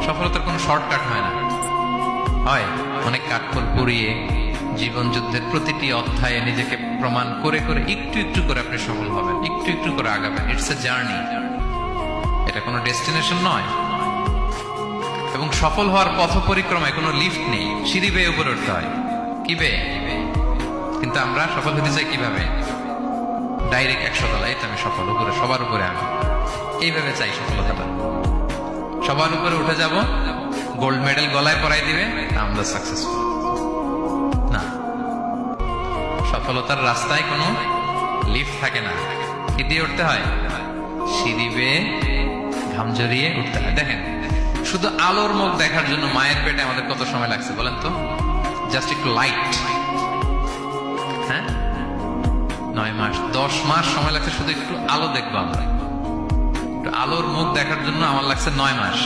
সফলতার কোনো শর্টকাট হয় না, হয় অনেক কাঠখড় পুড়িয়ে জীবন যুদ্ধের প্রতিটি অধ্যায়ে নিজেকে প্রমাণ করে করে একটু একটু করে আপনি সফল হবেন, একটু একটু করে আগাবেন। ইটস এ জার্নি, এটা কোনো ডেস্টিনেশন নয়। এবং সফল হওয়ার পথ পরিক্রমায় কোনো লিফট নেই, সিঁড়ি বেয়ে উপরে উঠতে হয়। কি বেয়ে? কিন্তু আমরা সফল হতে চাই কিভাবে? ডাইরেক্ট 100 তলায় তো আমি সফল, উপরে সবার উপরে আমি, এইভাবে চাই সফলতাটা। সবার উপরে উঠে যাব, গোল্ড মেডেল গলায় পরাই দিবে, আমরা সাকসেসফুল না। সফলতার রাস্তায় কোনো লিফট থাকে না, কি দিয়ে উঠতে হয়? সিঁড়ি বেয়ে ঘাম জড়িয়ে উঠতে হয়। দেখেন, শুধু আলোর মুখ দেখার জন্য মায়ের পেটে আমাদের কত সময় লাগছে বলেন তো? জাস্ট একটু লাইট, হ্যাঁ 9 মাস 10 মাস সময় লাগছে শুধু একটু আলো দেখবো আমরা। একটু আলোর মুখ দেখার জন্য আমার লাগছে 9 মাস।